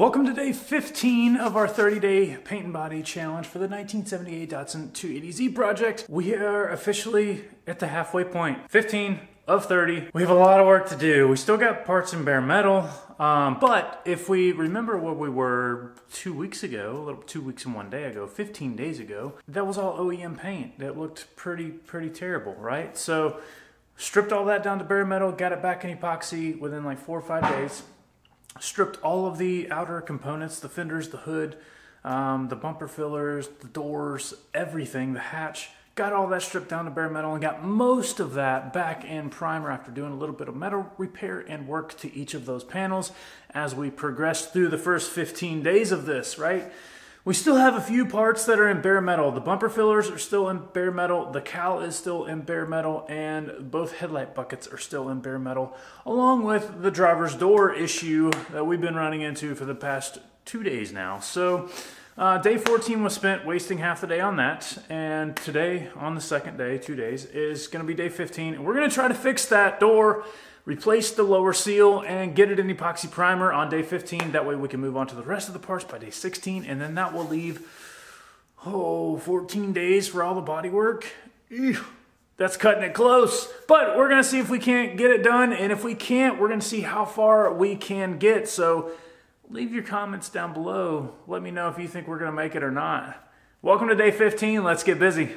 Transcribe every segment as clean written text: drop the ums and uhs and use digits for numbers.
Welcome to day 15 of our 30-day paint and body challenge for the 1978 Datsun 280Z project. We are officially at the halfway point. 15 of 30. We have a lot of work to do. We still got parts in bare metal, but if we remember where we were 2 weeks ago, 2 weeks and 1 day ago, 15 days ago, that was all OEM paint. That looked pretty terrible, right? So stripped all that down to bare metal, got it back in epoxy within like 4 or 5 days. Stripped all of the outer components, the fenders, the hood, the bumper fillers, the doors, everything, the hatch. Got all that stripped down to bare metal and got most of that back in primer after doing a little bit of metal repair and work to each of those panels as we progressed through the first 15 days of this, right? We still have a few parts that are in bare metal. The bumper fillers are still in bare metal, the cowl is still in bare metal, and both headlight buckets are still in bare metal, along with the driver's door issue that we've been running into for the past 2 days now. So day 14 was spent wasting half the day on that, and today, on the second day, 2 days, is going to be day 15, and we're going to try to fix that door, replace the lower seal, and get it in epoxy primer on day 15. That way we can move on to the rest of the parts by day 16, and then that will leave, 14 days for all the body work. Ew, that's cutting it close. But we're gonna see if we can't get it done, and if we can't, we're gonna see how far we can get. So leave your comments down below. Let me know if you think we're gonna make it or not. Welcome to day 15, let's get busy.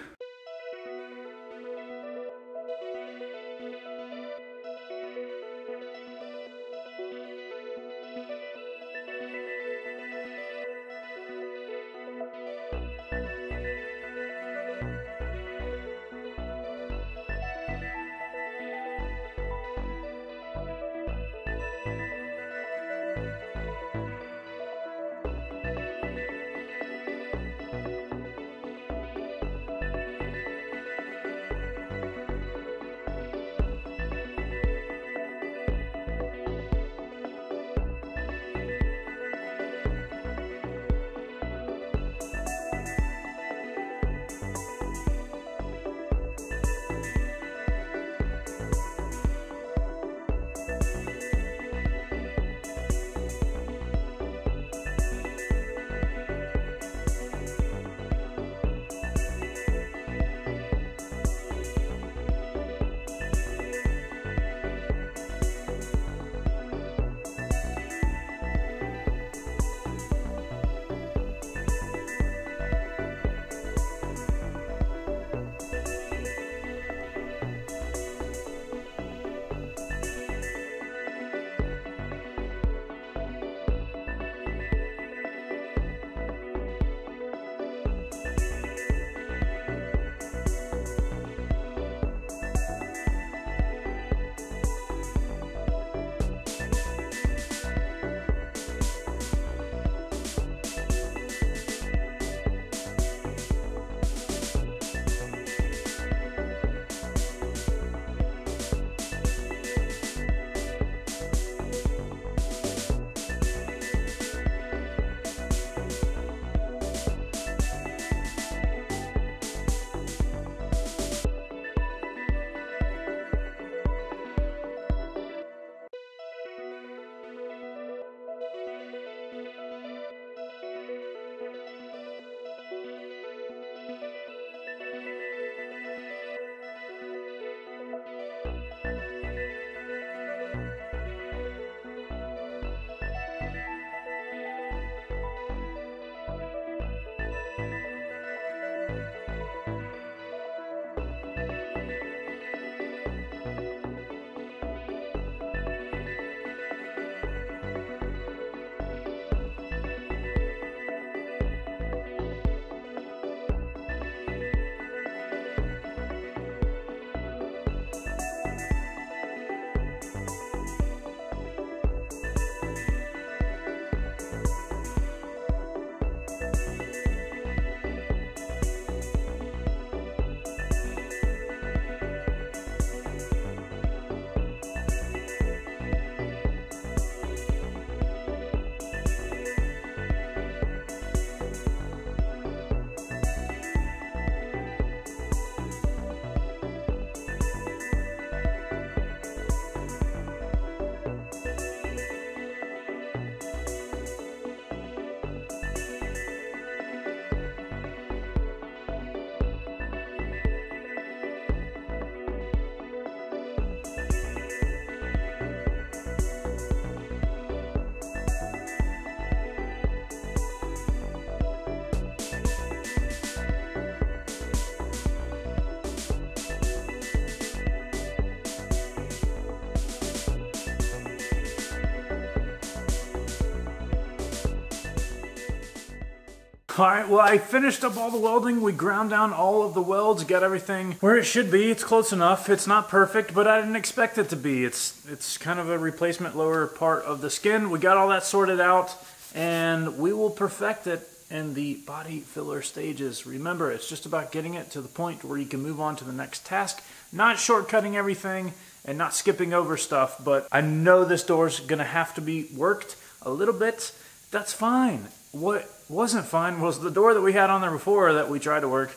All right, well, I finished up all the welding. We ground down all of the welds, got everything where it should be. It's close enough. It's not perfect, but I didn't expect it to be. It's kind of a replacement lower part of the skin. We got all that sorted out, and we will perfect it in the body filler stages. Remember, it's just about getting it to the point where you can move on to the next task, not shortcutting everything and not skipping over stuff, but I know this door's gonna have to be worked a little bit. That's fine. What wasn't fine was the door that we had on there before that we tried to work.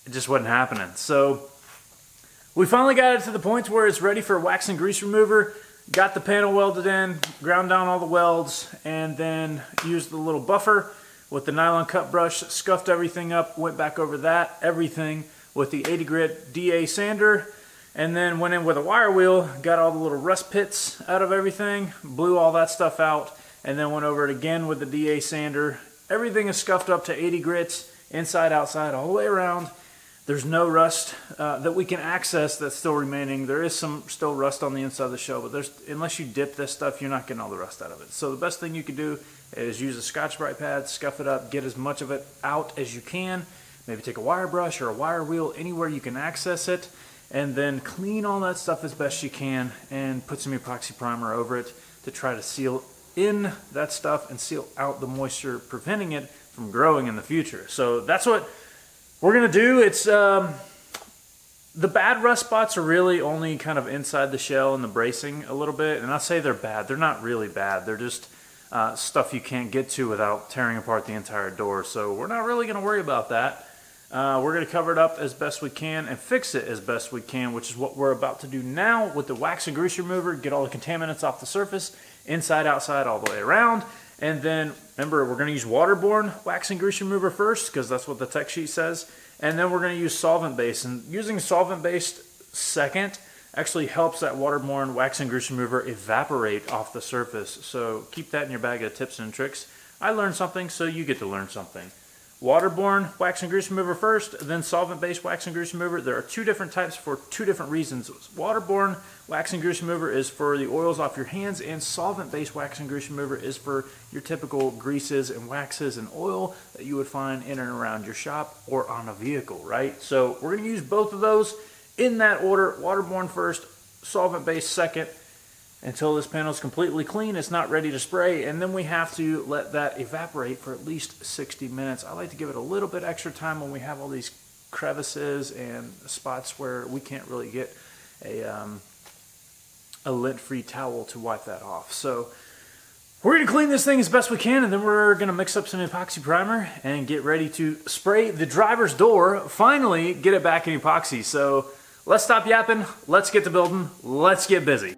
It just wasn't happening. So we finally got it to the point where it's ready for wax and grease remover. Got the panel welded in, ground down all the welds, and then used the little buffer with the nylon cut brush, scuffed everything up, went back over that, everything with the 80 grit DA sander, and then went in with a wire wheel, got all the little rust pits out of everything, blew all that stuff out, and then went over it again with the DA sander. Everything is scuffed up to 80 grits, inside, outside, all the way around. There's no rust that we can access that's still remaining. There is some still rust on the inside of the shell, but unless you dip this stuff, you're not getting all the rust out of it. So the best thing you can do is use a Scotch-Brite pad, scuff it up, get as much of it out as you can. Maybe take a wire brush or a wire wheel, anywhere you can access it, and then clean all that stuff as best you can and put some epoxy primer over it to try to seal in that stuff and seal out the moisture, preventing it from growing in the future. So that's what we're gonna do. It's the bad rust spots are really only kind of inside the shell and the bracing a little bit, and I say they're bad. They're not really bad. They're just stuff you can't get to without tearing apart the entire door. So we're not really gonna worry about that. We're gonna cover it up as best we can and fix it as best we can, which is what we're about to do now with the wax and grease remover. Get all the contaminants off the surface, inside, outside, all the way around. And then, remember, we're going to use waterborne wax and grease remover first, because that's what the tech sheet says. And then we're going to use solvent-based. And using solvent-based second actually helps that waterborne wax and grease remover evaporate off the surface. So keep that in your bag of tips and tricks. I learned something, so you get to learn something. Waterborne wax and grease remover first, then solvent-based wax and grease remover. There are two different types for two different reasons. Waterborne wax and grease remover is for the oils off your hands, and solvent-based wax and grease remover is for your typical greases and waxes and oil that you would find in and around your shop or on a vehicle, right? So we're going to use both of those in that order. Waterborne first, solvent-based second, until this panel is completely clean. It's not ready to spray, and then we have to let that evaporate for at least 60 minutes. I like to give it a little bit extra time when we have all these crevices and spots where we can't really get a lint-free towel to wipe that off. So we're going to clean this thing as best we can, and then we're going to mix up some epoxy primer and get ready to spray the driver's door. Finally get it back in epoxy. So let's stop yapping, let's get to building, let's get busy.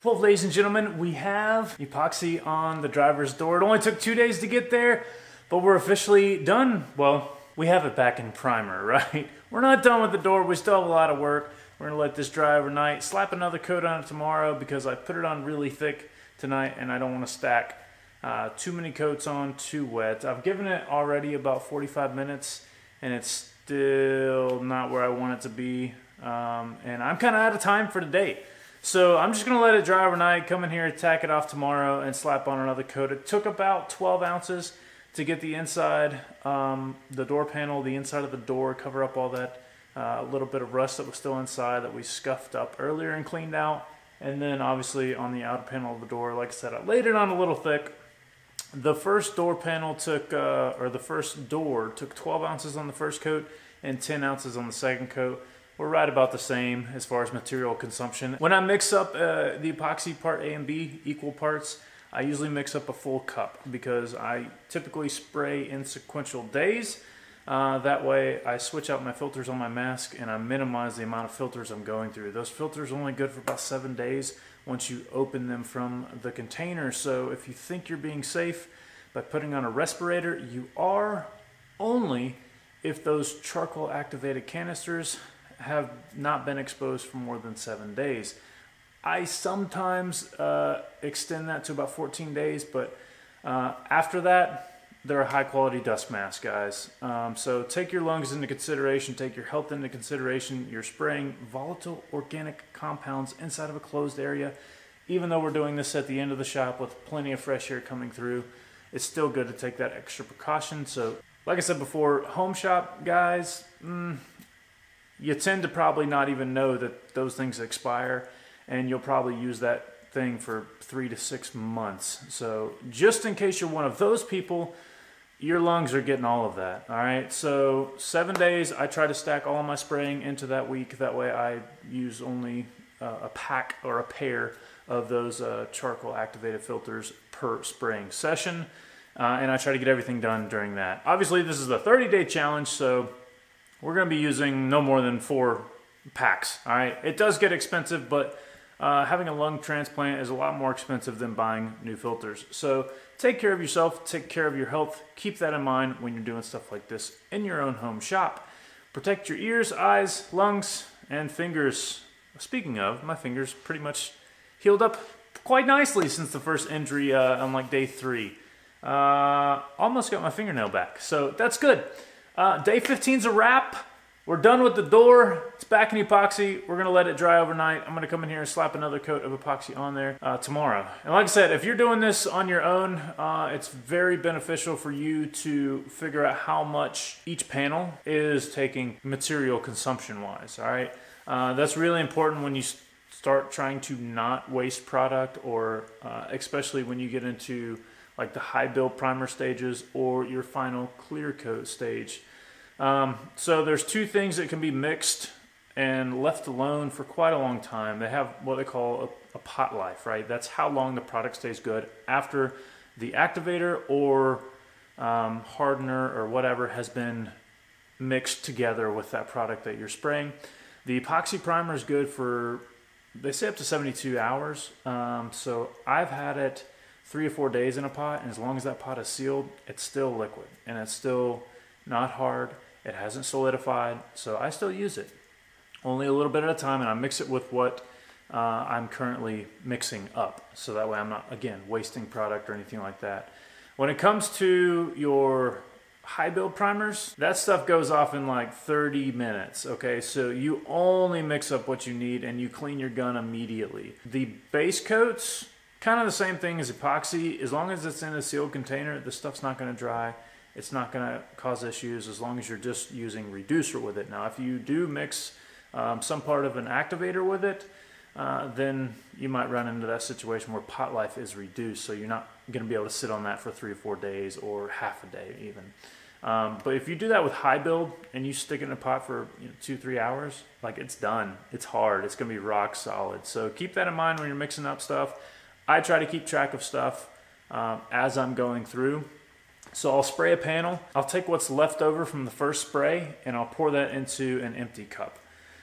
Well, ladies and gentlemen, we have epoxy on the driver's door. It only took 2 days to get there, but we're officially done. Well, we have it back in primer, right? We're not done with the door. We still have a lot of work. We're gonna let this dry overnight, slap another coat on it tomorrow because I put it on really thick tonight and I don't want to stack too many coats on too wet. I've given it already about 45 minutes and it's still not where I want it to be. And I'm kind of out of time for today. So I'm just going to let it dry overnight, come in here, tack it off tomorrow, and slap on another coat. It took about 12 ounces to get the inside, the door panel, the inside of the door, cover up all that little bit of rust that was still inside that we scuffed up earlier and cleaned out. And then obviously on the outer panel of the door, like I said, I laid it on a little thick. The first door panel took, or the first door took 12 ounces on the first coat and 10 ounces on the second coat. We're right about the same as far as material consumption. When I mix up the epoxy part A and B, equal parts, I usually mix up a full cup because I typically spray in sequential days. That way I switch out my filters on my mask and I minimize the amount of filters I'm going through. Those filters are only good for about 7 days once you open them from the container. So if you think you're being safe by putting on a respirator, you are, only if those charcoal activated canisters have not been exposed for more than 7 days. I sometimes extend that to about 14 days, but after that, they're a high quality dust mask, guys. So take your lungs into consideration, take your health into consideration. You're spraying volatile organic compounds inside of a closed area. Even though we're doing this at the end of the shop with plenty of fresh air coming through, it's still good to take that extra precaution. So like I said before, home shop guys, you tend to probably not even know that those things expire, and you'll probably use that thing for 3 to 6 months. So just in case you're one of those people, your lungs are getting all of that. All right, so 7 days, I try to stack all of my spraying into that week. That way I use only a pack or a pair of those charcoal activated filters per spraying session. And I try to get everything done during that. Obviously this is a 30-day challenge, so we're gonna be using no more than 4 packs. All right, it does get expensive, but having a lung transplant is a lot more expensive than buying new filters. So take care of yourself, take care of your health. Keep that in mind when you're doing stuff like this in your own home shop. Protect your ears, eyes, lungs, and fingers. Speaking of, my fingers pretty much healed up quite nicely since the first injury on like day 3. Almost got my fingernail back, so that's good. Day 15's a wrap. We're done with the door. It's back in epoxy. We're gonna let it dry overnight. I'm gonna come in here and slap another coat of epoxy on there tomorrow. And like I said, if you're doing this on your own, it's very beneficial for you to figure out how much each panel is taking material consumption wise, all right? That's really important when you start trying to not waste product, or especially when you get into like the high build primer stages or your final clear coat stage. So there's 2 things that can be mixed and left alone for quite a long time. They have what they call a pot life, right? That's how long the product stays good after the activator or hardener or whatever has been mixed together with that product that you're spraying. The epoxy primer is good for, they say, up to 72 hours. So I've had it 3 or 4 days in a pot, and as long as that pot is sealed, it's still liquid and it's still not hard. It hasn't solidified, so I still use it. Only a little bit at a time, and I mix it with what I'm currently mixing up. So that way I'm not, again, wasting product or anything like that. When it comes to your high build primers, that stuff goes off in like 30 minutes, okay? So you only mix up what you need and you clean your gun immediately. The base coats, kind of the same thing as epoxy. As long as it's in a sealed container, the stuff's not gonna dry. It's not going to cause issues as long as you're just using reducer with it. Now, if you do mix some part of an activator with it, then you might run into that situation where pot life is reduced, so you're not going to be able to sit on that for 3 or 4 days or half a day even. But if you do that with high build and you stick it in a pot for 2-3 hours, like, it's done. It's hard. It's going to be rock solid. So keep that in mind when you're mixing up stuff. I try to keep track of stuff as I'm going through. So I'll spray a panel, I'll take what's left over from the first spray and I'll pour that into an empty cup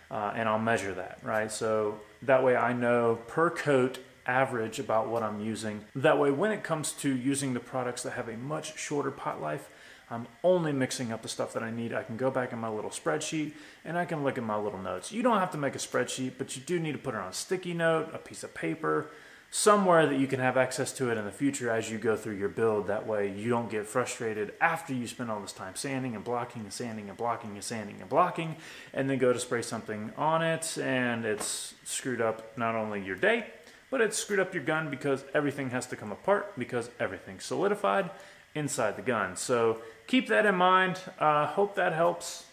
and I'll measure that, right? So that way I know per coat average about what I'm using. That way when it comes to using the products that have a much shorter pot life, I'm only mixing up the stuff that I need. I can go back in my little spreadsheet and I can look at my little notes. You don't have to make a spreadsheet, but you do need to put it on a sticky note, a piece of paper, somewhere that you can have access to it in the future as you go through your build. That way you don't get frustrated after you spend all this time sanding and blocking and sanding and blocking and sanding and blocking, and then go to spray something on it and it's screwed up not only your day, but it's screwed up your gun because everything has to come apart because everything's solidified inside the gun. So keep that in mind. Hope that helps.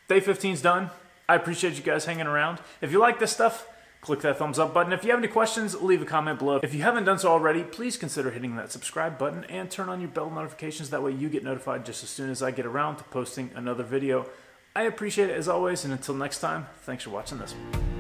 Day 15's done. I appreciate you guys hanging around. If you like this stuff, click that thumbs up button. If you have any questions, leave a comment below. If you haven't done so already, please consider hitting that subscribe button and turn on your bell notifications. That way you get notified just as soon as I get around to posting another video. I appreciate it as always, and until next time, thanks for watching this one.